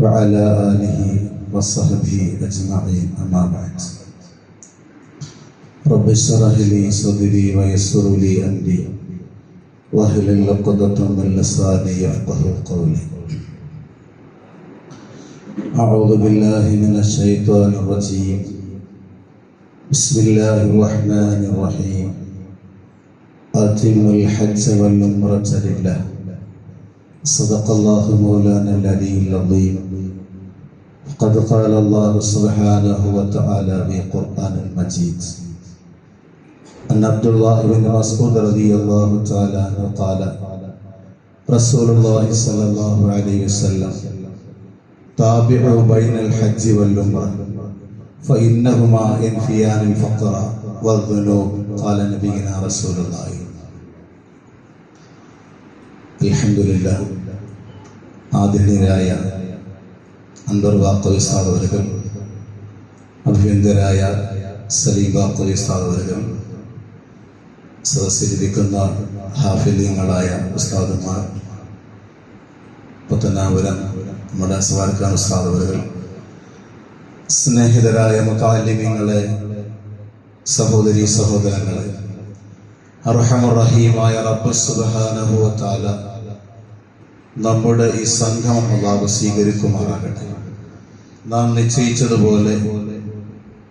وعلى آله وصحبه أجمعين أما بعد رب اشرح لي صدري ويسر لي أمري واحلل عقدة من لساني يفقهوا قولي أعوذ بالله من الشيطان الرجيم بسم الله الرحمن الرحيم أتم الحج والعمرة لله صدق الله مولانا العلي العظيم قد قال الله سبحانه وتعالى في القرآن المجيد أن عبد الله بن مسعود رضي الله تعالى عنه قال رسول الله صلى الله عليه وسلم تابعوا بين الحج والعمرة فإنهما ينفيان الفقر والذنوب قال نبينا رسول الله. അൽഹംദുലില്ലാ. ആദരണീയരായ അന്തർവാക്കവി സ്ഥാപകർ, അഭിനന്ദരായ സലീം വാക്കവി സ്ഥാപകർ, സദസ്സിലിരിക്കുന്ന ഹാഫിദീങ്ങളായ ഉസ്താദുമാർ, പത്തനാപുരം നമ്മുടെ സവാർക്കാൻ ഉസ്താദുകൾ, സ്നേഹിതരായ മുതഅല്ലിമീങ്ങളെ, സഹോദരീ സഹോദരങ്ങളെ, അർഹമർ റഹീമായ റബ്ബ് സുബ്ഹാനഹു വ തആല നമ്മുടെ ഈ സംഗമം അല്ലാഹു സ്വീകരിക്കുമാറാകട്ടെ. നാം നിശ്ചയിച്ചതുപോലെ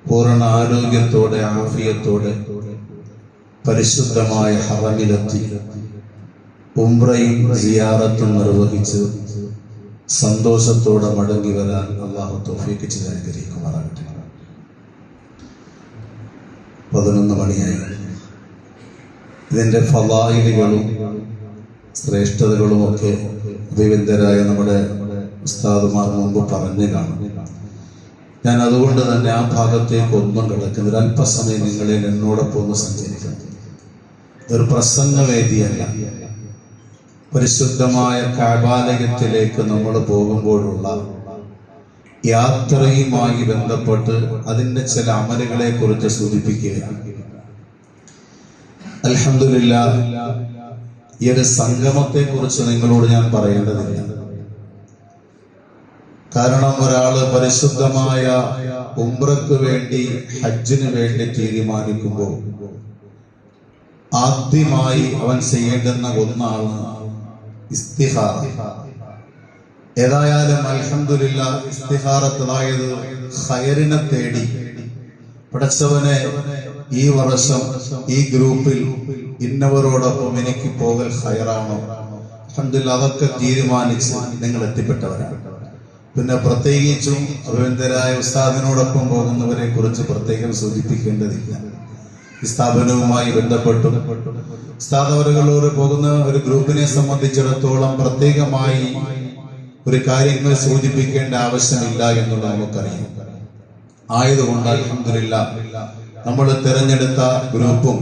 പൂർണ്ണ ആരോഗ്യത്തോടെ ആഫിയത്തോടെ പരിശുദ്ധമായ ഹറമിലെത്തി ഉംറയും സിയാറത്തും നിർവഹിച്ച് സന്തോഷത്തോടെ മടങ്ങി വരാൻ അല്ലാഹു തൗഫീഖ് ചെയ്ത് അനുഗ്രഹിക്കുമാറാകട്ടെ. 11 മണിയായി. ഇതിൻ്റെ ഫളായിലുകളും ശ്രേഷ്ഠതകളുമൊക്കെ അഭിവന്ദരായ നമ്മുടെ ഉസ്താദുമാർ മുമ്പ് പറഞ്ഞു കാണും. ഞാൻ അതുകൊണ്ട് തന്നെ ആ ഭാഗത്തേക്ക് ഒന്നും കിടക്കുന്നത് അല്പസമയം നിങ്ങളെ എന്നോടൊപ്പം ഒന്ന് സഞ്ചരിക്കണം. ഇതൊരു പ്രസംഗവേദിയല്ല. പരിശുദ്ധമായ കഅബാലയത്തിലേക്ക് നമ്മൾ പോകുമ്പോഴുള്ള യാത്രയുമായി ബന്ധപ്പെട്ട് അതിൻ്റെ ചില അമലുകളെ കുറിച്ച് സൂചിപ്പിക്കുകയാണ്. അൽഹംദുലില്ലാ, ഈ ഒരു സംഗമത്തെ കുറിച്ച് നിങ്ങളോട് ഞാൻ പറയേണ്ടതില്ല. കാരണം ഒരാള് പരിശുദ്ധമായ ഉംറയ്ക്ക് വേണ്ടി, ഹജ്ജിന് വേണ്ടി തീരുമാനിക്കുമ്പോൾ ആദ്യമായി അവൻ ചെയ്യേണ്ടുന്ന ഒന്നാണ് ഇസ്തിഖാറ. ഏതായാലും അൽഹംദുലില്ലാ, ഇസ്തിഖാറത്ത്, അതായത് ഖൈറിനെ തേടി, പടച്ചവനെ ഈ വർഷം ഈ ഗ്രൂപ്പിൽ ഇന്നവരോടൊപ്പം എനിക്ക് പോകൽ ഖൈറാണോ, അൽഹംദുലില്ലാ, അതൊക്കെ തീരുമാനിച്ച് നിങ്ങൾ എത്തിപ്പെട്ടവരാണ്. പിന്നെ പ്രത്യേകിച്ചും അഭിനന്ദരായ ഉസ്താദിനോടൊപ്പം പോകുന്നവരെ കുറിച്ച് പ്രത്യേകം സൂചിപ്പിക്കേണ്ടതില്ല. ഈ സ്ഥാപനവുമായി ബന്ധപ്പെട്ടു ഉസ്താദവറുകളോട് പോകുന്ന ഒരു ഗ്രൂപ്പിനെ സംബന്ധിച്ചിടത്തോളം പ്രത്യേകമായി ഒരു കാര്യങ്ങൾ സൂചിപ്പിക്കേണ്ട ആവശ്യമില്ല എന്നുള്ളത് നമുക്കറിയാം. ആയതുകൊണ്ട് അൽഹംദുലില്ലാ, നമ്മൾ തിരഞ്ഞെടുത്ത ഗ്രൂപ്പും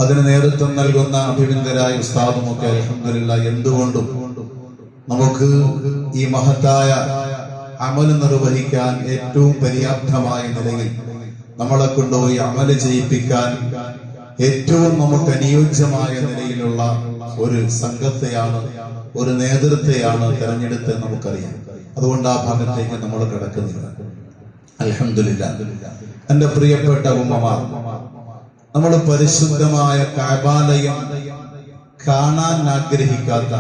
അതിന് നേതൃത്വം നൽകുന്ന അഭിനന്ദരായ ഉസ്താദുമൊക്കെ അൽഹംദുലില്ലാ എന്തുകൊണ്ടും നമുക്ക് ഈ മഹത്തായ അമൽ നിർവഹിക്കാൻ ഏറ്റവും പര്യാപ്തമായ നിലയിൽ നമ്മളെ കൊണ്ടുപോയി അമൽ ചെയ്യിപ്പിക്കാൻ ഏറ്റവും നമുക്ക് അനുയോജ്യമായ നിലയിലുള്ള ഒരു സംഘത്തെയാണ്, ഒരു നേതൃത്വത്തെയാണ് തിരഞ്ഞെടുത്ത് നമുക്കറിയാം. അതുകൊണ്ട് ആ ഭാഗത്തേക്ക് നമ്മൾ കിടക്കുന്നില്ല. അൽഹംദുലില്ലാ. എന്റെ പ്രിയപ്പെട്ട ഉമ്മമാർ, നമ്മൾ പരിശുദ്ധമായ കഅബാലയം കാണാൻ ആഗ്രഹിക്കാത്ത,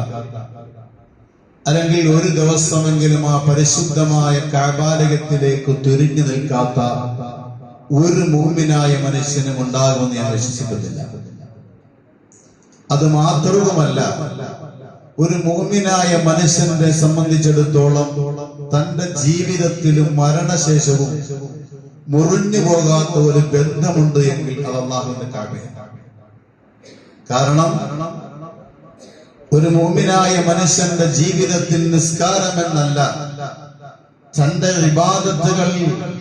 അല്ലെങ്കിൽ ഒരു ദിവസമെങ്കിലും ആ പരിശുദ്ധമായ കഅബാലയത്തിലേക്ക് തിരിഞ്ഞു നിൽക്കാത്ത ഒരു മുഅ്മിനായ മനുഷ്യനും ഉണ്ടാകുമെന്ന് ഞാൻ വിശ്വസിക്കുന്നില്ല. അത് മാത്രവുമല്ല, ഒരു മുഅ്മിനായ മനുഷ്യനെ സംബന്ധിച്ചിടത്തോളം തന്റെ ജീവിതത്തിലും മരണശേഷവും മുറിഞ്ഞു പോകാത്ത ഒരു ബന്ധമുണ്ട് എങ്കിൽ അത് അല്ലാഹുവിന്റെ കഅബയാണ്. കാരണം ഒരു മുഅ്മിനായ മനുഷ്യന്റെ ജീവിതത്തിൽ നിസ്കാരമെന്നല്ല, തന്റെ ഇബാദത്തുകൾ,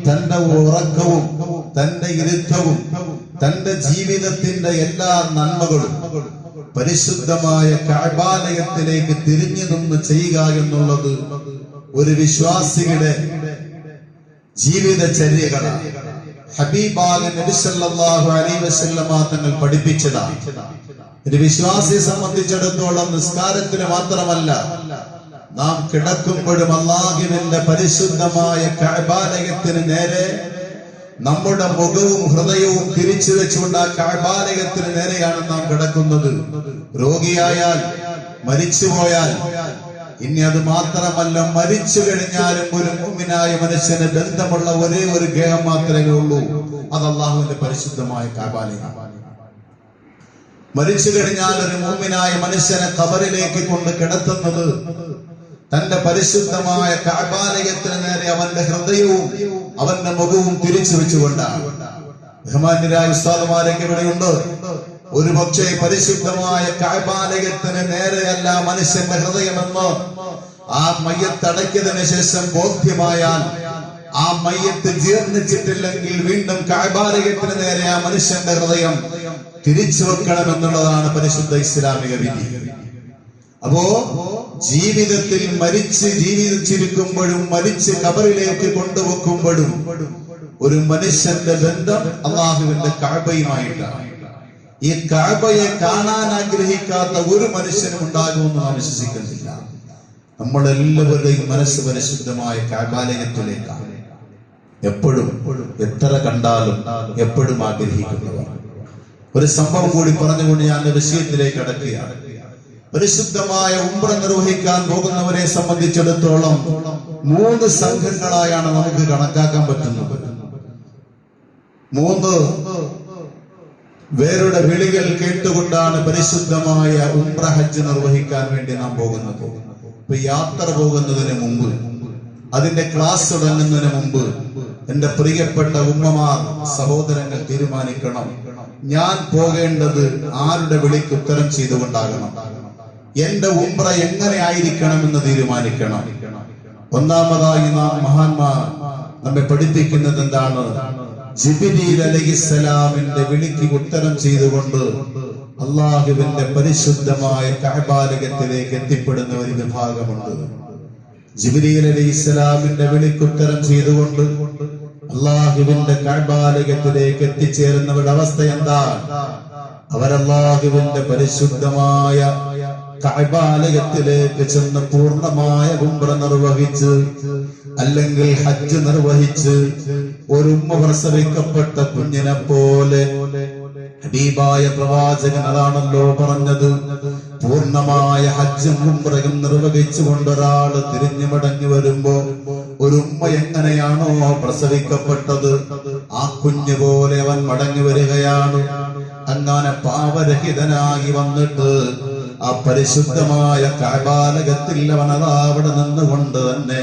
തന്റെ ഉറക്കവും, തന്റെ ഇരുത്തവും, തന്റെ ജീവിതത്തിന്റെ എല്ലാ നന്മകളും പരിശുദ്ധമായ കഅബാലയത്തിലേക്ക് തിരിഞ്ഞു നിന്ന് ചെയ്യുക എന്നുള്ളത് ഒരു വിശ്വാസിയുടെ ജീവിതചര്യകളാണ്. ഹബീബായ നബി സല്ലല്ലാഹു അലൈഹി വസല്ലമ തങ്ങൾ പഠിപ്പിച്ചതാണ്. ഒരു വിശ്വാസിയെ സംബന്ധിച്ചിടത്തോളം നിസ്കാരത്തിന് മാത്രമല്ല, നാം കിടക്കുമ്പോഴും അല്ലാഹുവിന്റെ പരിശുദ്ധമായ കഅബാലയത്തിന് നേരെ നമ്മുടെ മുഖവും ഹൃദയവും തിരിച്ചു വെച്ചുകൊണ്ട് ആ കഅബാലയത്തിന് നേരെയാണ് നാം കിടക്കുന്നത്. രോഗിയായാൽ, മരിച്ചുപോയാൽ, ഇനി അത് മാത്രമല്ല, മരിച്ചു കഴിഞ്ഞാലും ഒരു മുഅ്മിനായ മനുഷ്യന് ബന്ധമുള്ള ഒരേ ഒരു ഗേഹം മാത്രമേ ഉള്ളൂ, അത് അല്ലാഹുവിന്റെ പരിശുദ്ധമായ കഅബാലയമാണ്. മരിച്ചു കഴിഞ്ഞാൽ ഒരു മുഅ്മിനായ മനുഷ്യനെ ഖബറിലേക്ക് കൊണ്ട് കിടത്തുന്നത് തന്റെ പരിശുദ്ധമായ കഅബാലയത്തിന് നേരെ അവന്റെ ഹൃദയവും അവന്റെ മുഖവും തിരിച്ചു വെച്ചുകൊണ്ടാണ്. ബഹുമാന്യരായ ഉസ്താദുമാരൊക്കെ ഇവിടെയുണ്ട്. ഒരു പക്ഷേ പരിശുദ്ധമായ കഅബാലയത്തിന് നേരെയല്ല മനുഷ്യന്റെ ഹൃദയമെന്ന് ആ മയ്യത്ത് അടക്കിയതിനു ശേഷം ബോധ്യമായാൽ, ആ മയ്യത്ത് ജീർണിച്ചിട്ടില്ലെങ്കിൽ വീണ്ടും കഅബാലയത്തിന് നേരെ ആ മനുഷ്യന്റെ ഹൃദയം തിരിച്ചു വെക്കണമെന്നുള്ളതാണ് പരിശുദ്ധ ഇസ്ലാമിക വിധി. അപ്പോ ജീവിതത്തിൽ മരിച്ച് ജീവിച്ചിരിക്കുമ്പോഴും മരിച്ച് ഖബറിലേക്ക് കൊണ്ടുവെക്കുമ്പോഴും ഒരു മനുഷ്യന്റെ ബന്ധം അല്ലാഹുവിന്റെ കഅബയുമായിട്ടാണ്. ഈ കഅബയെ കാണാൻ ആഗ്രഹിക്കാത്ത ഒരു മനുഷ്യനും ഉണ്ടാകുമെന്ന് നാം വിശ്വസിക്കുന്നില്ല. നമ്മളെല്ലാവരുടെയും മനസ്സ് പരിശുദ്ധമായ കഅബാലയത്തിലേക്കാണ് എപ്പോഴും, എത്ര കണ്ടാലും എപ്പോഴും ആഗ്രഹിക്കുന്നവർ. ഒരു സംഭവം കൂടി പറഞ്ഞുകൊണ്ട് ഞാൻ വിഷയത്തിലേക്ക് കടക്കുകയാണ്. പരിശുദ്ധമായ ഉംറ നിർവഹിക്കാൻ പോകുന്നവരെ സംബന്ധിച്ചിടത്തോളം 3 സംഘങ്ങളായാണ് നമുക്ക് കണക്കാക്കാൻ പറ്റുന്നത്. 3 പേരുടെ വിളികൾ കേട്ടുകൊണ്ടാണ് പരിശുദ്ധമായ ഉംറ ഹജ്ജ് നിർവഹിക്കാൻ വേണ്ടി നാം പോകുന്നത്. ഇപ്പൊ യാത്ര പോകുന്നതിന് മുമ്പ്, അതിന്റെ ക്ലാസ് തുടങ്ങുന്നതിന് മുമ്പ് എന്റെ പ്രിയപ്പെട്ട ഉമ്മമാർ, സഹോദരങ്ങൾ തീരുമാനിക്കണം, ഞാൻ പോകേണ്ടത് ആരുടെ വിളിക്ക് ഉത്തരം ചെയ്തുകൊണ്ടാകണം, എന്റെ ഉംറ എങ്ങനെ ആയിരിക്കണമെന്ന് തീരുമാനിക്കണം. ഒന്നാമതായി നാം മഹാന്മാർ നമ്മെ പഠിപ്പിക്കുന്നത് എന്താണ്? ജിബ്രീൽ അലൈഹിസ്സലാമിന്റെ വിളിക്ക് ഉത്തരം ചെയ്തുകൊണ്ട് അല്ലാഹുവിന്റെ പരിശുദ്ധമായ കഅബാലയത്തിലേക്ക് എത്തിപ്പെടുന്ന ഒരു വിഭാഗമുണ്ട്. ജിബ്രീൽ അലൈഹിസ്സലാമിന്റെ വിളിക്ക് ഉത്തരം ചെയ്തുകൊണ്ട് അല്ലാഹുവിന്റെ കഅബാലയത്തിലേക്ക് എത്തിച്ചേരുന്നവരുടെ അവസ്ഥ എന്താ? അവരല്ലാഹുവിന്റെ പരിശുദ്ധമായ കഅബാലയത്തിലേക്ക് ചെന്ന് പൂർണ്ണമായ ഉംറ നിർവഹിച്ച്, അല്ലെങ്കിൽ ഹജ്ജ് നിർവഹിച്ച്, ഒരു ഉമ്മ പ്രസവിക്കപ്പെട്ട കുഞ്ഞിനെ പോലെ ഹബീബായ പ്രവാചകൻ അതാണല്ലോ പറഞ്ഞത്, പൂർണ്ണമായ ഹജ്ജും ഉംറയും നിർവഹിച്ചുകൊണ്ട് ഒരാൾ തിരിഞ്ഞു മടങ്ങി വരുമ്പോ ഒരു ഉമ്മ എങ്ങനെയാണോ പ്രസവിക്കപ്പെട്ടത്, ആ കുഞ്ഞു പോലെ അവൻ മടങ്ങി വരികയാണ്. അങ്ങനെ പാപരഹിതനായി വന്നിട്ട് ആ പരിശുദ്ധമായ കഅബാലയത്തിൽ അവൻ അവിടെ നിന്നുകൊണ്ട് തന്നെ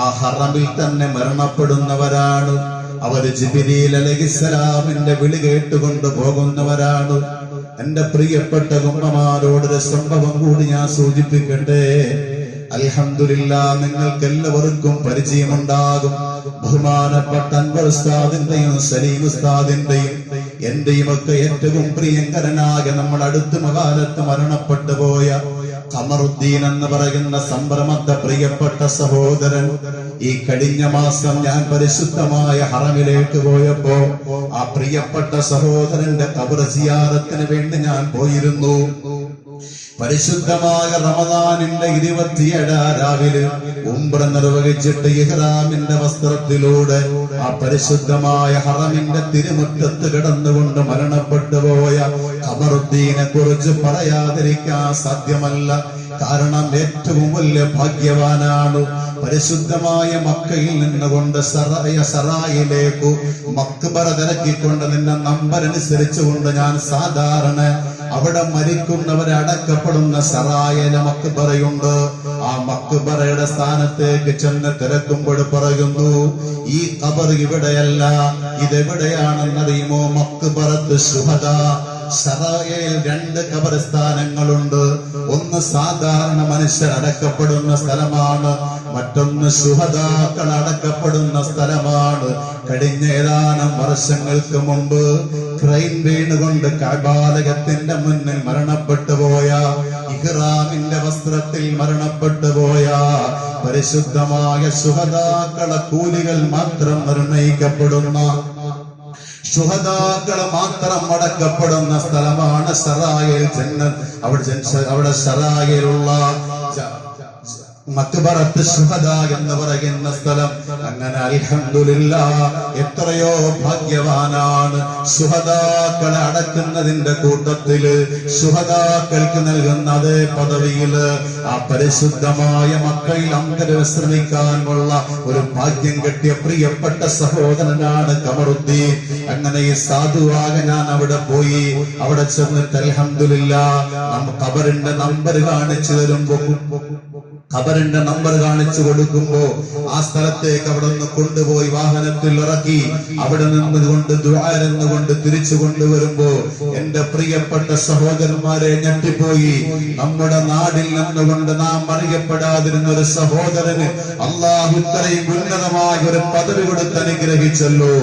ആ ഹറമിൽ തന്നെ മരണപ്പെടുന്നവരാണ്. അവര് ജിബ്രീൽ അലൈഹിസ്സലാമിന്റെ വിളി കേട്ടുകൊണ്ട് പോകുന്നവരാണ്. എന്റെ പ്രിയപ്പെട്ട ഉമ്മമാരോടൊരു സംഭവം കൂടി ഞാൻ സൂചിപ്പിക്കട്ടെ. അൽഹംദുലില്ലാഹ്, നിങ്ങൾക്ക് എല്ലാവർക്കും പരിചയമുണ്ടാകും. ബഹുമാനപ്പെട്ട അൻവർ ഉസ്താദിന്റെയും സലീം ഉസ്താദിന്റെയും എന്റെയും ഒക്കെ ഏറ്റവും പ്രിയങ്കരനായ നമ്മുടെ അടുത്ത കാലത്ത് മരണപ്പെട്ടു പോയ ഖമറുദ്ദീൻ എന്ന് പറയുന്ന സംഭ്രമത്തെ പ്രിയപ്പെട്ട സഹോദരൻ, ഈ കഴിഞ്ഞ മാസം ഞാൻ പരിശുദ്ധമായ ഹറമിലേക്ക് പോയപ്പോ ആ പ്രിയപ്പെട്ട സഹോദരന്റെ ഖബർ സിയാറത്തിന് വേണ്ടി ഞാൻ പോയിരുന്നു. പരിശുദ്ധമായ റമദാനിന്റെ 27 രാവിലെ ഉംറ നിർവഹിച്ചിട്ട് ഇഹ്റാമിന്റെ വസ്ത്രത്തിലൂടെ ആ പരിശുദ്ധമായ ഹറമിന്റെ തിരുമുറ്റത്ത് കിടന്നുകൊണ്ട് മരണപ്പെട്ടു പോയ ഖമറുദ്ദീനെ കുറിച്ച് പറയാതിരിക്കാൻ സാധ്യമല്ല. കാരണം ഏറ്റവും വലിയ ഭാഗ്യവാനാണ്. പരിശുദ്ധമായ മക്കയിൽ നിന്നുകൊണ്ട് സറായിലേക്ക് മക്ബറ തിരക്കിക്കൊണ്ട് നിന്നെ നമ്പർ അനുസരിച്ചുകൊണ്ട് ഞാൻ സാധാരണ അവിടെ മരിക്കുന്നവരെ അടക്കപ്പെടുന്ന സറായിലെ മക്ബറയുണ്ട്. ആ മക്ബറയുടെ സ്ഥാനത്തേക്ക് ചെന്ന് തിരക്കുമ്പോൾ പറയുന്നു, ഈ ഖബർ ഇവിടെയല്ല, ഇതെവിടെയാണെന്നറിയുമോ? മക്ബറത്ത് ശുഹദാ. സറായയിൽ 2 ഖബർസ്ഥാനങ്ങളുണ്ട്. ഒന്ന് സാധാരണ മനുഷ്യർ അടക്കപ്പെടുന്ന സ്ഥലമാണ്, മറ്റൊന്ന് ശുഹദാക്കൾ അടക്കപ്പെടുന്ന സ്ഥലമാണ്. കഴിഞ്ഞ ഏതാനും വർഷങ്ങൾക്ക് മുമ്പ് ക്രൈൻ വീണുകൊണ്ട് കഅബാലയത്തിന്റെ മുന്നിൽ മരണപ്പെട്ടു പോയ, ഇഹ്റാമിന്റെ വസ്ത്രത്തിൽ മരണപ്പെട്ടു പോയ പരിശുദ്ധമായ ശുഹദാക്കളെ കൂലികൾ മാത്രം നിർണയിക്കപ്പെടുന്ന, ശുഹദാക്കൾ മാത്രം അടക്കപ്പെടുന്ന സ്ഥലമാണ് സറായിൽ ജന്നത്ത്. അവിടെ സറായിലുള്ള മക്ബറത്ത് ശുഹദാ എന്ന് പറയുന്ന സ്ഥലം. അങ്ങനെ അൽഹംദുലില്ലാഹ് എത്രയോ ഭാഗ്യവാനാണ് ശുഹദാക്കളെ അടക്കുന്നതിന്റെ കൂട്ടത്തില് ശുഹദാക്കൾക്ക് നൽകുന്ന അതേ പദവിയില് ആ പരിശുദ്ധമായ മക്കയിൽ അന്തരവിശ്രമിക്കാനുള്ള ഒരു ഭാഗ്യം കിട്ടിയ പ്രിയപ്പെട്ട സഹോദരനാണ് ഖമറുദ്ദീൻ. അങ്ങനെ ഈ സാധുവാകെ ഞാൻ അവിടെ പോയി. അവിടെ ചെന്നിട്ട് അൽഹംദുലില്ലാഹ് ഖബറിന്റെ നമ്പർ കാണിച്ചു തരുമ്പോ ഖബറിന്റെ നമ്പർ കാണിച്ചു കൊടുക്കുമ്പോ ആ സ്ഥലത്തേക്ക് അവിടെ നിന്ന് കൊണ്ടുപോയി വാഹനത്തിൽ ഇറക്കി അവിടെ നിന്നുകൊണ്ട് ദുആരെന്നുകൊണ്ട് തിരിച്ചു കൊണ്ടുവരുമ്പോ എന്റെ പ്രിയപ്പെട്ട സഹോദരന്മാരെ ഞെട്ടിപ്പോയി. നമ്മുടെ നാടിൽ നിന്നുകൊണ്ട് നാം അറിയപ്പെടാതിരുന്ന ഒരു സഹോദരന് അല്ലാഹു ഇത്രയും ഉന്നതമായ ഒരു പദവി കൊടുത്ത് അനുഗ്രഹിച്ചല്ലോ.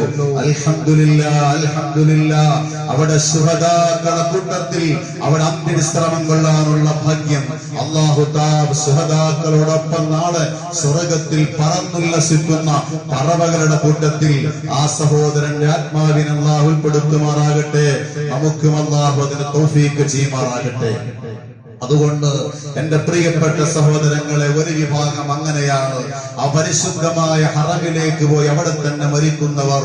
അൽഹംദുലില്ലാഹ് അൽഹംദുലില്ലാഹ്. അവിടെ ശുഹദാക്കളുടെ കൂട്ടത്തിൽ അവിടെ അന്ത്യവിശ്രമം കൊള്ളാനുള്ള ഭാഗ്യം അല്ലാഹു തആല ശുഹദാക്കളോടൊപ്പം നാളെ സ്വർഗ്ഗത്തിൽ പറന്നുല്ലസിക്കുന്ന പറവകളുടെ കൂട്ടത്തിൽ ആ സഹോദരന്റെ ആത്മാവിനെ അല്ലാഹു ഉൾപ്പെടുത്തുമാറാകട്ടെ. നമുക്കും അല്ലാഹു അതിന് തൗഫീഖ് ചെയ്യുമാറാകട്ടെ. അതുകൊണ്ട് എന്റെ പ്രിയപ്പെട്ട സഹോദരങ്ങളെ, ഒരു വിഭാഗം അങ്ങനെയാണ്. ആ പരിശുദ്ധമായ ഹറമിലേക്ക് പോയി അവിടെ തന്നെ മരിക്കുന്നവർ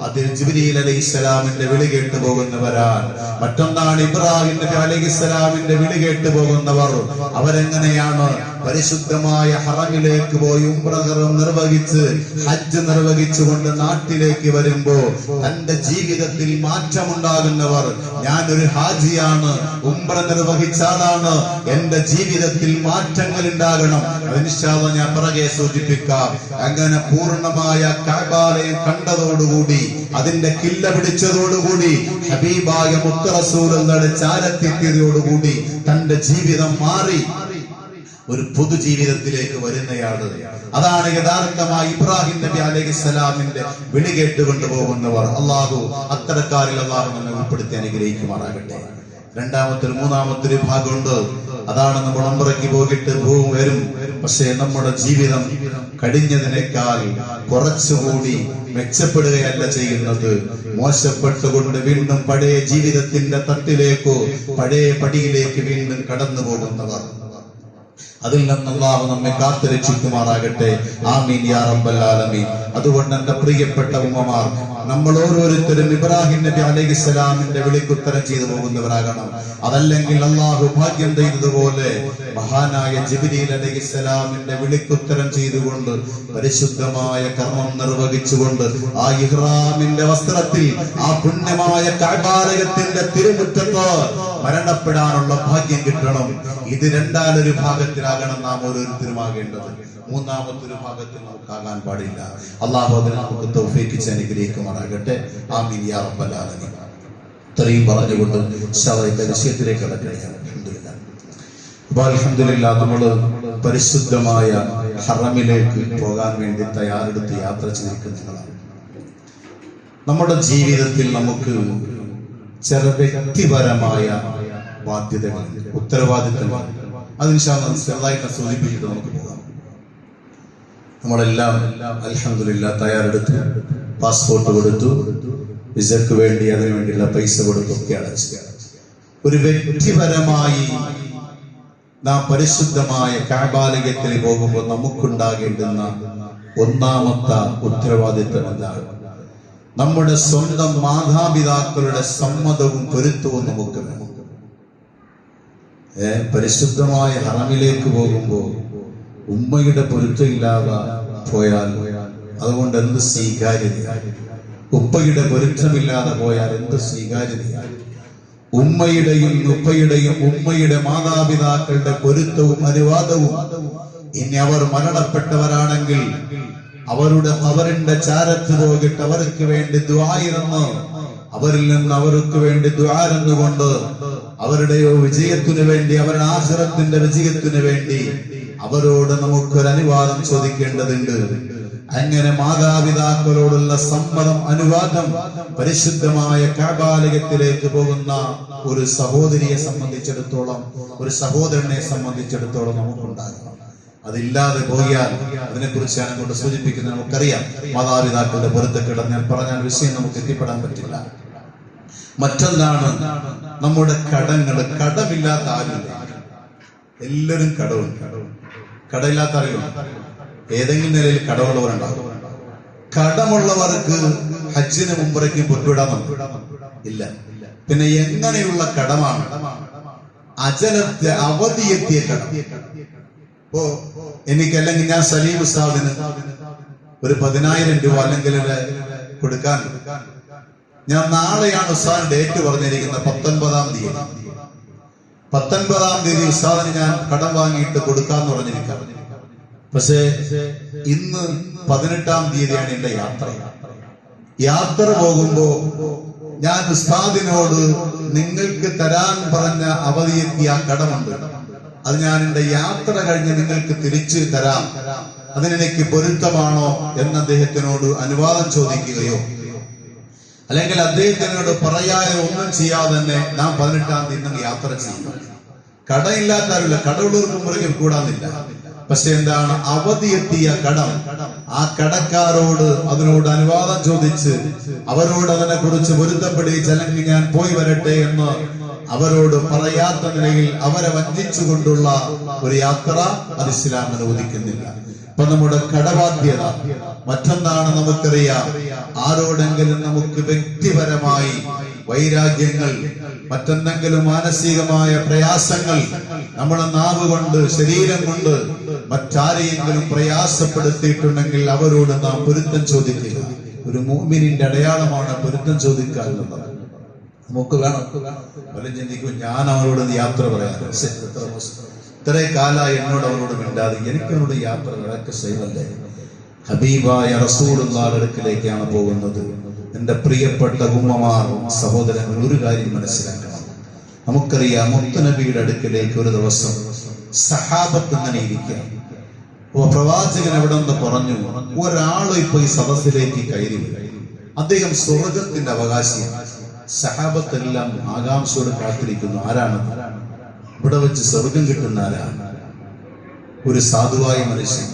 അതിൽ ജിബ്രീൽ അലൈഹിസ്സലാമിന്റെ വിളി കേട്ടു പോകുന്നവരാണ്. മറ്റൊന്നാണ് ഇബ്രാഹിം നബി അലൈഹിസ്സലാമിന്റെ വിളി കേട്ടു പോകുന്നവർ. അവരെങ്ങനെയാണ്? പരിശുദ്ധമായ ഹറമിലേക്ക് പോയി ഉംറ നിർവഹിച്ച് ഹജ്ജ് നിർവഹിച്ചുകൊണ്ട് നാട്ടിലേക്ക് വരുമ്പോ തന്റെ ജീവിതത്തിൽ മാറ്റമുണ്ടാകുന്നവർ. ഞാനൊരു ഹാജിയാണ്, ഉംറ നിർവഹിച്ച ആളാണ്, എന്റെ ജീവിതത്തിൽ മാറ്റങ്ങൾ ഉണ്ടാകണം. അതിനിഷാദ ഞാൻ പിറകെ സൂചിപ്പിക്കാം. അങ്ങനെ പൂർണ്ണമായ കഅബാലയം കണ്ടതോടുകൂടി അതിന്റെ കില്ല പിടിച്ചതോടുകൂടി ഹബീബായ മുത്ത് റസൂലുള്ളാഹിയുടെ ചാരത്തെത്തിയതോടുകൂടി തന്റെ ജീവിതം മാറി ഒരു പൊതുജീവിതത്തിലേക്ക് വരുന്നയാള്. അതാണ് യഥാർത്ഥമായി ഇബ്രാഹിം നബി അലൈഹിസ്സലാമിന്റെ വിളി കേട്ടുകൊണ്ടു പോകുന്നവർ. അല്ലാഹു അത്തരക്കാരിൽ അല്ലാഹു നമ്മെ ഉൾപ്പെടുത്തി അനുഗ്രഹിക്കുമാറാകട്ടെ. രണ്ടാമത്തെ മൂന്നാമത്തെ ഒരു ഭാഗമുണ്ട്. അതാണ് നമ്മൾ ഉംറയ്ക്ക് പോയിട്ട് വരും. പക്ഷേ നമ്മുടെ ജീവിതം കഴിഞ്ഞതിനേക്കാൾ കുറച്ചുകൂടി മെച്ചപ്പെടുകയല്ല ചെയ്യുന്നത്. മോശപ്പെട്ടുകൊണ്ട് വീണ്ടും പഴയ ജീവിതത്തിന്റെ തട്ടിലേക്കോ പഴയ പടിയിലേക്ക് വീണ്ടും കടന്നു പോകുന്നവർ. അതിൽ നിന്ന് അല്ലാഹു നമ്മെ കാത്തുരക്ഷിക്കുമാറാകട്ടെ. ആമീൻ യാ റബ്ബൽ ആലമീൻ. അതുകൊണ്ട് എന്റെ പ്രിയപ്പെട്ട ഉമ്മമാർ, നമ്മൾ ഓരോരുത്തരും ഇബ്രാഹിം നബി അലൈഹിസ്സലാമിന്റെ വിളിക്കുത്തരം ചെയ്തു പോകുന്നവരാകണം. അതല്ലെങ്കിൽ അല്ലാഹു ഭാഗ്യം ചെയ്തതുപോലെ മഹാനായ ജിബ്രീൽ അലൈഹിസ്സലാമിന്റെ വിളിക്കുത്തരം ചെയ്തുകൊണ്ട് പരിശുദ്ധമായ കർമ്മം നിർവഹിച്ചുകൊണ്ട് ആ ഇഹ്റാമിന്റെ വസ്ത്രത്തിൽ ആ പുണ്യമായ കഅബാലയത്തിന്റെ തിരുമുറ്റത്ത് മരണപ്പെടാനുള്ള ഭാഗ്യം കിട്ടണം. ഇത് രണ്ടാലൊരു ഭാഗത്തിലാകണം നാം ഓരോരുത്തരുമാകേണ്ടത്. മൂന്നാമത്തൊരു ഭാഗത്തിൽ നമുക്കാകാൻ പാടില്ല. അല്ലാഹു അതിനെ നമുക്ക് തൗഫീഖ് ചെയ്ത് അനുഗ്രഹിക്കുമാറാകട്ടെ. ആമീൻ യാ റബ്ബൽ ആലമീൻ. ഇത്രയും പറഞ്ഞുകൊണ്ട് ഇൻഷാഅല്ലാഹ് വിഷയത്തിലേക്ക് കടക്കുകയാണ്. അൽഹംദുലില്ലാഹ് നമ്മള് പരിശുദ്ധമായ ഹറമിലേക്ക് പോകാൻ വേണ്ടി തയ്യാറെടുത്ത് യാത്ര ചെയ്തിരിക്കുന്നതാണ്. നമ്മുടെ ജീവിതത്തിൽ നമുക്ക് ചില വ്യക്തിപരമായ ബാധ്യതകൾ, ഉത്തരവാദിത്തങ്ങൾ, അതിന് ചെറുതായിട്ട് സൂചിപ്പിച്ചിട്ട് നമുക്ക് പോകാം. നമ്മളെല്ലാം അൽഹംദുലില്ലാഹ് തയ്യാറെടുത്ത് പാസ്പോർട്ട് കൊടുത്തു, വിസക്ക് വേണ്ടി അതിനു വേണ്ടിയുള്ള പൈസ കൊടുത്തൊക്കെ അടച്ചു. ഒരു വ്യക്തിപരമായി നാം പരിശുദ്ധമായ കഅബാലയത്തിൽ പോകുമ്പോൾ നമുക്കുണ്ടാകേണ്ടുന്ന ഒന്നാമത്തെ ഉത്തരവാദിത്തം എന്താണ്? നമ്മുടെ സ്വന്തം മാതാപിതാക്കളുടെ സമ്മതവും പൊരുത്തവും നമുക്ക് വേണം. പരിശുദ്ധമായ ഹറമിലേക്ക് പോകുമ്പോൾ ഉമ്മയുടെ പൊരുത്തമില്ലാതെ പോയാൽ അതുകൊണ്ട് എന്ത് സ്വീകാര്യത? ഉപ്പയുടെ പൊരുത്തമില്ലാതെ പോയാൽ എന്ത് സ്വീകാര്യത? ഉമ്മയുടെയും ഉപ്പയുടെയും ഉമ്മയുടെ മാതാപിതാക്കളുടെ പൊരുത്തവും അനുവാദവും. ഇനി അവർ മരണപ്പെട്ടവരാണെങ്കിൽ അവരുടെ ചാരത്ത് പോയിട്ട് അവർക്ക് വേണ്ടി ദുആയിരന്ന്, അവരിൽ നിന്ന് അവർക്ക് വേണ്ടി ദുആരെന്നുകൊണ്ട് അവരുടെ വിജയത്തിനു വേണ്ടി, അവരുടെ ആഖിറത്തിന്റെ വിജയത്തിനു വേണ്ടി അവരോട് നമുക്കൊരു അനുവാദം ചോദിക്കേണ്ടതുണ്ട്. അങ്ങനെ മാതാപിതാക്കളോടുള്ള സമ്മതം, അനുവാദം പരിശുദ്ധമായ കഅബാലയത്തിലേക്ക് പോകുന്ന ഒരു സഹോദരിയെ സംബന്ധിച്ചിടത്തോളം, ഒരു സഹോദരനെ സംബന്ധിച്ചിടത്തോളം നമുക്കുണ്ടാകണം. അതില്ലാതെ പോയാൽ അതിനെക്കുറിച്ച് ഞാൻ അങ്ങോട്ട് സൂചിപ്പിക്കുന്നത് നമുക്കറിയാം. മാതാപിതാക്കളുടെ പൊരുത്തക്കേട് ഞാൻ പറഞ്ഞാൽ വിഷയം നമുക്ക് എത്തിപ്പെടാൻ പറ്റില്ല. മറ്റൊന്നാണ് നമ്മുടെ കടങ്ങൾ. കടമില്ലാത്ത ആരുമില്ല, എല്ലാവരും കടമുണ്ട്. കടയില്ലാത്ത അറിയോ? ഏതെങ്കിലും നിലയിൽ കടമുള്ളവരുണ്ടാകും. കടമുള്ളവർക്ക് ഹജ്ജിന് മുമ്പറയ്ക്ക് പൊട്ടുവിടാൻ ഇല്ല. പിന്നെ എങ്ങനെയുള്ള കടമാണ്? അജലത്തെ അവധിയെത്തിയ കടം. ഇപ്പോ എനിക്കല്ലെങ്കിൽ ഞാൻ സലീം ഉസ്താദിന് ഒരു 10,000 രൂപ അല്ലെങ്കിൽ കൊടുക്കാൻ, ഞാൻ നാളെയാണ് ഉസ്താദിന് ഡേറ്റ് പറഞ്ഞിരിക്കുന്നത് 19-ാം തീയതി. 19-ാം തീയതി ഉസ്താദിന് ഞാൻ കടം വാങ്ങിയിട്ട് കൊടുക്കാന്ന് പറഞ്ഞിരിക്കാം. പക്ഷേ ഇന്ന് 18-ാം തീയതിയാണ് എന്റെ യാത്ര. യാത്ര പോകുമ്പോ ഞാൻ ഉസ്താദിനോട് നിങ്ങൾക്ക് തരാൻ പറഞ്ഞ അവധിയെത്തിയ കടമുണ്ട്, അത് ഞാൻ എന്റെ യാത്ര കഴിഞ്ഞ് നിങ്ങൾക്ക് തിരിച്ചു തരാം, അതിനെനിക്ക് പൊരുത്തമാണോ എന്ന് അദ്ദേഹത്തിനോട് അനുവാദം ചോദിക്കുകയോ അല്ലെങ്കിൽ അദ്ദേഹത്തിനോട് പറയാതെ ഒന്നും ചെയ്യാതെ തന്നെ നാം 18-ാം തീയതി യാത്ര ചെയ്യും. കടയില്ലാത്തവരില്ല, കടമുള്ളവർക്ക് മുറകെ കൂടാന്നില്ല. പക്ഷെ എന്താണ് അവധിയെത്തിയ കടം? ആ കടക്കാരോട് അതിനോട് അനുവാദം ചോദിച്ച് അവരോട് അതിനെ കുറിച്ച് പൊരുത്തപ്പെടിച്ച് അല്ലെങ്കിൽ ഞാൻ പോയി വരട്ടെ എന്ന് അവരോട് പറയാത്ത നിലയിൽ അവരെ വഞ്ചിച്ചുകൊണ്ടുള്ള ഒരു യാത്ര അത് ഇസ്ലാം അനുവദിക്കുന്നില്ല. ഇപ്പൊ നമ്മുടെ കടബാധ്യത മറ്റൊന്നാണ്. നമുക്കറിയാം, ആരോടെങ്കിലും നമുക്ക് വ്യക്തിപരമായി വൈരാഗ്യങ്ങൾ, മറ്റെന്തെങ്കിലും മാനസികമായ പ്രയാസങ്ങൾ നമ്മുടെ നാവ് കൊണ്ട് ശരീരം കൊണ്ട് മറ്റാരെയെങ്കിലും പ്രയാസപ്പെടുത്തിയിട്ടുണ്ടെങ്കിൽ അവരോട് നാം പൊരുത്തം ചോദിക്കുക. ഒരു മുഅ്മിനിന്റെ അടയാളമാണ് പൊരുത്തം ചോദിക്കുക എന്നുള്ളത്. നമുക്ക് വേണം. പലരും ചിന്തിക്കും, ഞാൻ അവരോട് യാത്ര പറയാറ്, ഇത്രേ കാലമായി എന്നോട് അവരോട് മിണ്ടാതെ, എനിക്ക് അവരോട് യാത്ര ഇതൊക്കെ സൈവല്ലേ? ഹബീബായ റസൂലുള്ളാഹിയുടെ അടുക്കലേക്കാണ് പോകുന്നത്. എന്റെ പ്രിയപ്പെട്ട ഉമ്മമാർ, സഹോദരങ്ങൾ, ഒരു കാര്യം മനസ്സിലാക്കണം. നമുക്കറിയാം, മുത്തുനബിയുടെ അടുക്കലേക്ക് ഒരു ദിവസം സഹാബത്ത് ഇങ്ങനെ ഇരിക്കുക. പ്രവാചകൻ എവിടെ നിന്ന് പറഞ്ഞു, ഒരാള് ഇപ്പൊ ഈ സദസ്സിലേക്ക് കയറി വരും, അദ്ദേഹം സ്വർഗത്തിന്റെ അവകാശിയാണ്. സഹാബത്തെല്ലാം ആകാംക്ഷയോട് കാത്തിരിക്കുന്നു, ആരാണ് ഇവിടെ വെച്ച് സ്വർഗം കിട്ടുന്ന ആരാണ്? ഒരു സാധുവായ മനുഷ്യൻ.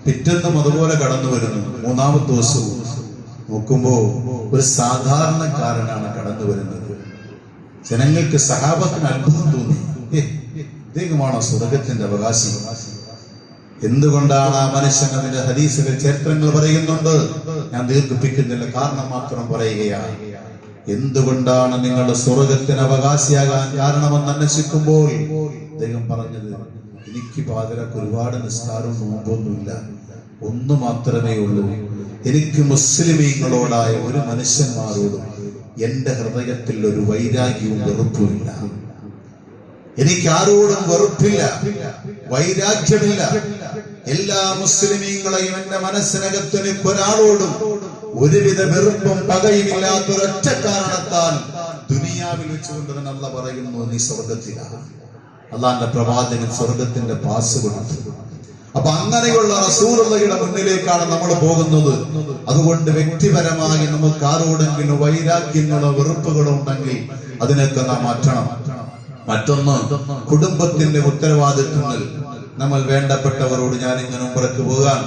പിറ്റെന്നും അതുപോലെ കടന്നു വരുന്നു. 3-ാമത്തെ ദിവസവും നോക്കുമ്പോ ഒരു സാധാരണക്കാരനാണ് കടന്നു വരുന്നത്. ജനങ്ങൾക്ക്, സഹാബത്തിന് അത്ഭുതം തോന്നി, ഇദ്ദേഹമാണോ സ്വർഗത്തിന്റെ അവകാശി? എന്തുകൊണ്ടാണ് ആ മനുഷ്യൻ? അതിന്റെ ഹദീസുകൾ, ചരിത്രങ്ങൾ പറയുന്നുണ്ട്. ഞാൻ ദീർഘിപ്പിക്കുന്നില്ല, കാരണം മാത്രം പറയുകയാണ്. എന്തുകൊണ്ടാണ് നിങ്ങൾ സ്വർഗത്തിന് അവകാശിയാകാൻ കാരണമെന്ന് അന്വേഷിക്കുമ്പോൾ അദ്ദേഹം പറഞ്ഞത്, എനിക്ക് പാതിരക്ക് ഒരുപാട് നിസ്കാരവും നോമ്പൊന്നുമില്ല, ഒന്ന് മാത്രമേ ഉള്ളൂ. എനിക്ക് മുസ്ലിമീങ്ങളോടായ ഒരു മനുഷ്യന്മാരോടും എന്റെ ഹൃദയത്തിൽ ഒരു വൈരാഗ്യവും വെറുപ്പുമില്ല. എനിക്ക് ആരോടും വെറുപ്പില്ല, വൈരാഗ്യമില്ല. എല്ലാ മുസ്ലിമീങ്ങളെയും എന്റെ മനസ്സിനകത്ത് എനിക്ക് ഒരാളോടും ഒരുവിധ വെറുപ്പും പകയുമില്ലാത്തൊരൊറ്റ കാരണത്താൽ ദുനിയാവിൽ വെച്ചുകൊണ്ട് തന്നെ അല്ലാഹ് പറയുന്നു, നീ സ്വർഗത്തിലാണ്. അള്ളാന്റെ പ്രവാചകൻ സ്വർഗത്തിന്റെ പാസ് കൊടുത്തു. അപ്പൊ അങ്ങനെയുള്ള റസൂലുള്ളാഹിയുടെ മുന്നിലേക്കാണ് നമ്മൾ പോകുന്നത്. അതുകൊണ്ട് വ്യക്തിപരമായി നമുക്ക് ആരോടെങ്കിലും വൈരാഗ്യങ്ങളോ വെറുപ്പുകളോ ഉണ്ടെങ്കിൽ അതിനൊക്കെ നാം മാറ്റണം. മറ്റൊന്ന്, കുടുംബത്തിന്റെ ഉത്തരവാദിത്വങ്ങൾ. നമ്മൾ വേണ്ടപ്പെട്ടവരോട്, ഞാൻ ഇങ്ങനെ ഉംറയ്ക്ക് പോകാൻ,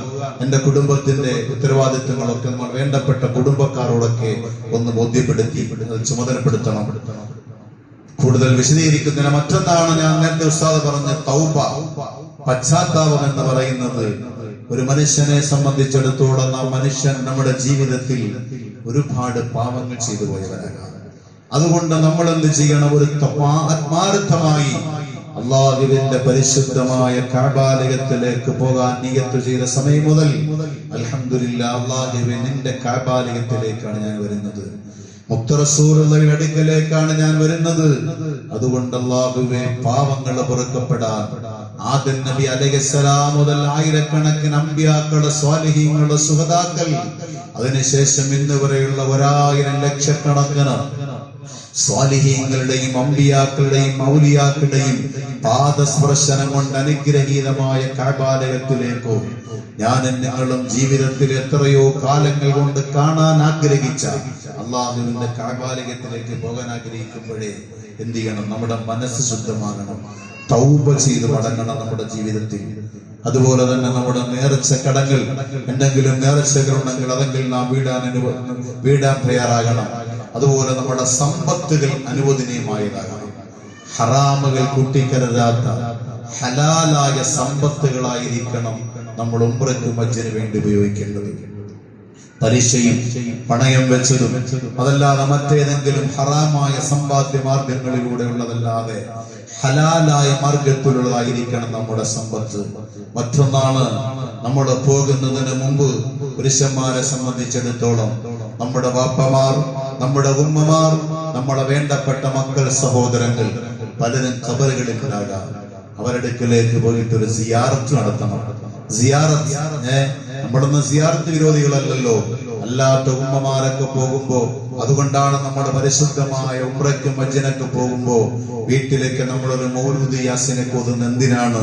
എന്റെ കുടുംബത്തിന്റെ ഉത്തരവാദിത്വങ്ങളൊക്കെ നമ്മൾ വേണ്ടപ്പെട്ട കുടുംബക്കാരോടൊക്കെ ഒന്ന് ബോധ്യപ്പെടുത്തി ചുമതലപ്പെടുത്തണം. കൂടുതൽ വിശദീകരിക്കുന്നതിന് മറ്റൊന്നാണ് ഞാൻ നേരത്തെ ഉസ്താദ് പറഞ്ഞ തൗബ, പശ്ചാത്താപം എന്ന് പറയുന്നത്. ഒരു മനുഷ്യനെ സംബന്ധിച്ചിടത്തോളം നാം മനുഷ്യൻ നമ്മുടെ ജീവിതത്തിൽ ഒരുപാട് പാപങ്ങൾ ചെയ്തു പോയവരാകാം. അതുകൊണ്ട് നമ്മൾ എന്ത് ചെയ്യണം? ഒരു ആത്മാർത്ഥമായി അള്ളാഹുവിന്റെ പരിശുദ്ധമായ കഅബാലയത്തിലേക്ക് പോകാൻ നിയ്യത്ത് ചെയ്ത സമയം മുതൽ അൽഹംദുലില്ലാഹ്, അള്ളാഹുവേ നിന്റെ കഅബാലയത്തിലേക്കാണ് ഞാൻ വരുന്നത്, മുത്ത് റസൂലുള്ളാഹിയുടെ അടുക്കലേക്കാണ് ഞാൻ വരുന്നത്. അതുകൊണ്ട് അള്ളാഹുവേ, പാവങ്ങൾ പൊറുക്കപ്പെടാൻ ആദം നബി അലൈഹിസ്സലാം മുതൽ ആയിരക്കണക്കിന് അമ്പിയാക്കളുടെ, സ്വാലിഹീങ്ങളുടെ, സുഹദാക്കൾ, അതിനുശേഷം ഇന്ന് വരെയുള്ള 1000 ലക്ഷക്കണക്കിന് സ്വാലിഹീങ്ങളുടെയും അമ്പിയാക്കളുടെയും മൗലിയാക്കളുടെയും പാദസ്പർശനം കൊണ്ട് അനുഗ്രഹീതമായ കഅബാലയത്തിലേക്കോ ഞാനും നിങ്ങളും ജീവിതത്തിൽ എത്രയോ കാലങ്ങൾ കൊണ്ട് കാണാൻ ആഗ്രഹിച്ച അള്ളാഹുവിന്റെ കഅബാലയത്തിലേക്ക് പോകാൻ ആഗ്രഹിക്കുമ്പോഴേ എന്ത് ചെയ്യണം? നമ്മുടെ മനസ്സ് ശുദ്ധമാകണം, തൗബ ചെയ്ത് മടങ്ങണം നമ്മുടെ ജീവിതത്തിൽ. അതുപോലെ തന്നെ നമ്മുടെ നേർച്ച കടങ്ങൾ, എന്തെങ്കിലും നേർച്ചകളുണ്ടെങ്കിൽ അതെങ്കിൽ നാം വീടാൻ തയ്യാറാകണം. അതുപോലെ നമ്മുടെ സമ്പത്തുകൾ അനുവദനീയമായതാകണം. ഹറാമുകൾ കൂട്ടിക്കരുതാത്ത, ഹലാലായ സമ്പത്തുകളായിരിക്കണം നമ്മൾ ഉംറയ്ക്കും ഹജ്ജിന് വേണ്ടി ഉപയോഗിക്കേണ്ടത്. പലിശയും പണയം വെച്ചതും അതല്ലാതെ മറ്റേതെങ്കിലും ഹറാമായ സമ്പാദ്യ മാർഗങ്ങളിലൂടെ ഉള്ളതല്ലാതെ ഹലാലായ മാർഗത്തിലുള്ളതായിരിക്കണം നമ്മുടെ സമ്പത്ത്. മറ്റൊന്നാണ്, നമ്മൾ പോകുന്നതിന് മുമ്പ് പുരുഷന്മാരെ സംബന്ധിച്ചിടത്തോളം നമ്മുടെ വാപ്പമാർ, നമ്മുടെ ഉമ്മമാർ, നമ്മുടെ വേണ്ടപ്പെട്ട മക്കൾ, സഹോദരങ്ങൾ പലരും ഖബറുകളിൽ ഉണ്ടാകാം. അവരുടെ അടുക്കലേക്ക് പോയിട്ട് ഒരു സിയാറത്ത് നടത്തണം. നമ്മളൊന്നും സിയാറത്ത് വിരോധികളല്ലല്ലോ. അല്ലാത്ത ഉമ്മമാരൊക്കെ പോകുമ്പോ, അതുകൊണ്ടാണ് നമ്മുടെ പരിശുദ്ധമായ ഉംറയ്ക്കും ഹജ്ജിനൊക്കെ പോകുമ്പോ വീട്ടിലേക്ക് നമ്മളൊരു മൗലൂദ് യാസീനൊക്കെ ഓതുന്നത്. എന്തിനാണ്?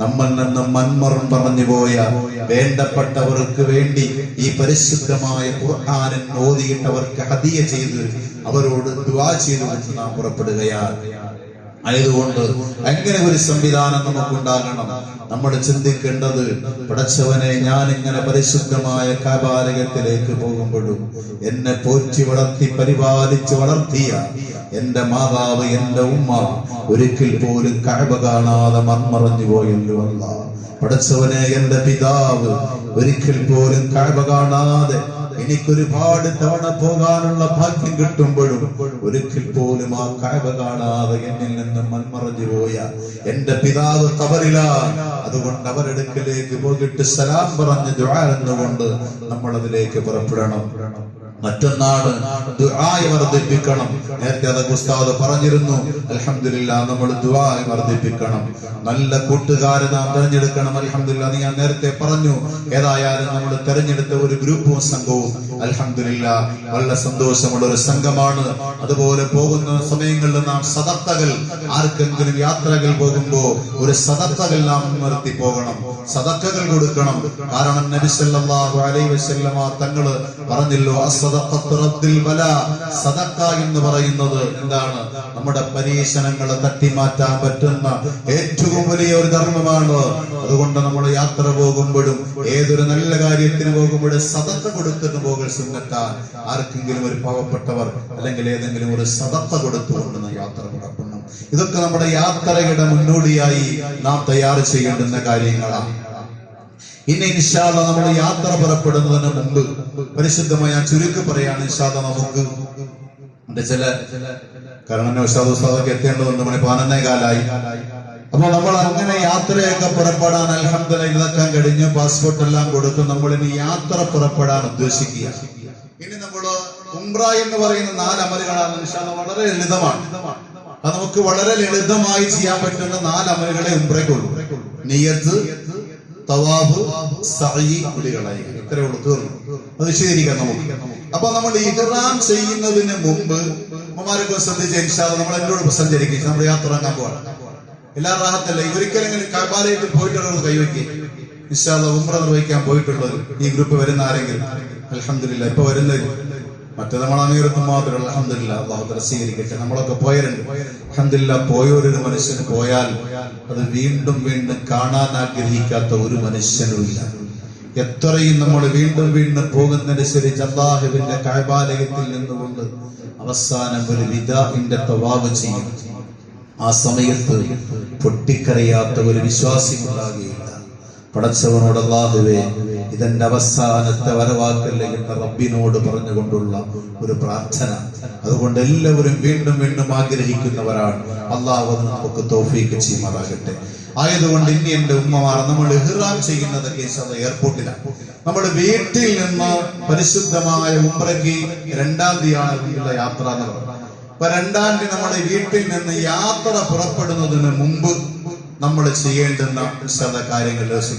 നമ്മൾ നിന്ന് മന്മറം പറഞ്ഞു പോയ വേണ്ടപ്പെട്ടവർക്ക് വേണ്ടി ഈ പരിശുദ്ധമായ ഖുർആനിൽ ഓതിയിട്ട് അവർക്ക് ഹദിയ ചെയ്ത് അവരോട് ദുആ ചെയ്തുകൊണ്ട് നാം പുറപ്പെടുകയാണ്. ആയതുകൊണ്ട് അങ്ങനെ ഒരു സംവിധാനം നമുക്കുണ്ടാകണം. നമ്മൾ ചിന്തിക്കേണ്ടത്, പടച്ചവനെ, ഞാൻ ഇങ്ങനെ പരിശുദ്ധമായ കഅബാലയത്തിലേക്ക് പോകുമ്പോഴും എന്നെ പോറ്റി വളർത്തി പരിപാലിച്ച് വളർത്തിയ എന്റെ മാതാവ്, എന്റെ ഉമ്മ ഒരിക്കൽ പോലും കഅബ കാണാതെ മൺമറഞ്ഞു പോയല്ലോ അല്ലാഹ്. പടച്ചവനെ, എന്റെ പിതാവ് ഒരിക്കൽ പോലും കഅബ കാണാതെ എനിക്കൊരുപാട് തവണ പോകാനുള്ള ഭാഗ്യം കിട്ടുമ്പോഴും ഒരിക്കൽ പോലും ആ കഅബ കാണാതെ എന്നിൽ നിന്ന് മൺമറഞ്ഞു പോയ എന്റെ പിതാവ് ഖബറിലാണ്. അതുകൊണ്ട് അവരടുക്കലേക്ക് പോയിട്ട് സലാം പറഞ്ഞ് ദുആ എന്നുകൊണ്ട് നമ്മൾ അതിലേക്ക് പുറപ്പെടണം. മറ്റൊന്നാണ് ദുആ വർദ്ധിപ്പിക്കണം. നേരത്തെ അതൊക്കെ ഉസ്താദ് പറഞ്ഞിരുന്നു. അൽഹംദുലില്ലാഹ്, നമ്മൾ ദുആ വർദ്ധിപ്പിക്കണം. നല്ല കൂട്ടുകാരെ നാം തെരഞ്ഞെടുക്കണം. അൽഹംദുലില്ലാഹ്, അത് ഞാൻ നേരത്തെ പറഞ്ഞു. ഏതായാലും നമ്മൾ തെരഞ്ഞെടുത്ത ഒരു ഗ്രൂപ്പും സംഘവും അൽഹംദുലില്ലാഹ് നല്ല സന്തോഷമുള്ള ഒരു സംഘമാണ്. അതുപോലെ പോകുന്ന സമയങ്ങളിൽ നാം സദഖകൾ, ആർക്കെങ്കിലും യാത്രകൾ പോകുമ്പോ ഒരു സദഖകൾ നാം നിർത്തി പോകണം, സദഖകൾ കൊടുക്കണം. കാരണം നബി സല്ലല്ലാഹു അലൈഹി വസല്ലമ തങ്ങൾ പറഞ്ഞല്ലോ, സദഖ എന്ന് പറയുന്നത് എന്താണ്? നമ്മുടെ പരീക്ഷണങ്ങളെ തട്ടിമാറ്റാൻ പറ്റുന്ന ഏറ്റവും വലിയ ഒരു ധർമ്മമാണ്. അതുകൊണ്ട് നമ്മൾ യാത്ര പോകുമ്പോഴും ഏതൊരു നല്ല കാര്യത്തിന് പോകുമ്പോഴും സദഖ കൊടുത്തിട്ട് പോകൽ സുന്നത്താണ്. ആർക്കെങ്കിലും ഒരു പാവപ്പെട്ടവർ അല്ലെങ്കിൽ ഏതെങ്കിലും ഒരു സദഖ കൊടുത്തുകൊണ്ട് യാത്ര പുറപ്പെടണം. ഇതൊക്കെ നമ്മുടെ യാത്രയുടെ മുന്നോടിയായി നാം തയ്യാർ ചെയ്യേണ്ടുന്ന കാര്യങ്ങളാണ്. ഇനി ഇൻഷാ അല്ലാഹ് നമ്മൾ യാത്ര പുറപ്പെടുന്നതിന് മുമ്പ് പരിശുദ്ധമായ ഞാൻ ചുരുക്കി പറയാണ്. ഇൻഷാ അല്ലാഹ് നമുക്ക് ചില കാരണം ഉസ്താദൊക്കെ എത്തേണ്ടതുണ്ട്. 11:15 അപ്പൊ നമ്മൾ അങ്ങനെ യാത്രയൊക്കെ പുറപ്പെടാൻ അൽഹംദുലില്ലാഹ് ഇതൊക്കെ കഴിഞ്ഞ് പാസ്പോർട്ട് എല്ലാം കൊടുത്ത് നമ്മൾ ഇനി യാത്ര പുറപ്പെടാൻ ഉദ്ദേശിക്കുക. ഇനി നമ്മള് ഉംറ എന്ന് പറയുന്ന 4 അമലുകളാണ്. ഇൻഷാ അല്ലാഹ് വളരെ ലളിതമാണ്. അത് നമുക്ക് വളരെ ലളിതമായി ചെയ്യാൻ പറ്റുന്ന 4 അമലുകളെ ഉംറയ്ക്കുള്ളൂ. നിയ്യത്ത്, തവാഫ്, സഅയ്, കുടികളായി ഇത്രേ ഉള്ളൂ, തീർന്നു. അത് വിശദീകരിക്കാം നമുക്ക്. അപ്പൊ നമ്മൾ ഇഹ്റാം ചെയ്യുന്നതിന് മുമ്പ് ഉമ്മമാരൊക്കെ ശ്രദ്ധിച്ച് ഇൻഷാ അല്ലാഹ് നമ്മൾ എന്നോട് സഞ്ചരിക്കും. നമ്മൾ യാത്ര ഇറങ്ങാൻ പോവാണ്. എല്ലാ റാഹത്തല്ല. ഒരിക്കലെങ്കിലും കഅബാലയത്തിൽ പോയിട്ടുള്ളത് കൈവയ്ക്ക്. ഇൻഷാ അല്ലാഹ് ഉംറ നിർവഹിക്കാൻ പോയിട്ടുള്ളത് ഈ ഗ്രൂപ്പ് വരുന്ന ആരെങ്കിലും അൽഹംദുലില്ലാഹ് ഇപ്പൊ വരുന്നത് മറ്റേ നമ്മൾ അമീറത്തും മാത്രമല്ല. അൽഹംദുലില്ലാഹ് അല്ലാഹു തആല സ്വീകരിക്കട്ടെ. നമ്മളൊക്കെ പോയവരുണ്ട്. അൽഹംദുലില്ലാഹ് പോയൊരു മനുഷ്യന് പോയാൽ അത് വീണ്ടും വീണ്ടും കാണാൻ ആഗ്രഹിക്കാത്ത ഒരു മനുഷ്യനും ഇല്ല. എത്രയും നമ്മൾ വീണ്ടും വീണ്ടും പോകുന്നതനുസരിച്ച് അല്ലാഹുവിന്റെ കഅബാലയത്തിൽ നിന്നുകൊണ്ട് അവസാനം ഒരു വിദാഇന്റെ തവാഫ് ചെയ്യും. ആ സമയത്ത് പൊട്ടിക്കരയാത്ത ഒരു വിശ്വാസി ഉണ്ടാകുകയില്ല. പടച്ചവനോട്, അല്ലാഹുവേ, ഇതെന്റെ അവസാനത്തെ വരവാക്കല്ലേ എന്ന റബ്ബിനോട് പറഞ്ഞുകൊണ്ടുള്ള ഒരു പ്രാർത്ഥന. അതുകൊണ്ട് എല്ലാവരും വീണ്ടും വീണ്ടും ആഗ്രഹിക്കുന്നവരാണ്. അല്ലാഹു നമുക്ക് തൗഫീഖ് ചെയ്യുമാറാകട്ടെ. ആയതുകൊണ്ട് ഇനി എന്റെ ഉമ്മമാർ, നമ്മൾ ഇഹ്റാം ചെയ്യുന്നതൊക്കെ എയർപോർട്ടിലാണ്. നമ്മുടെ വീട്ടിൽ നിന്ന് പരിശുദ്ധമായ ഉംറയ്ക്ക് 2-ാം തീയതിയാണ് യാത്ര എന്ന് പറയുന്നത്. അപ്പൊ 2-ാം തീയതി നമ്മുടെ വീട്ടിൽ നിന്ന് യാത്ര പുറപ്പെടുന്നതിന് മുമ്പ് നമ്മൾ ചെയ്യേണ്ടുന്ന കാര്യങ്ങൾ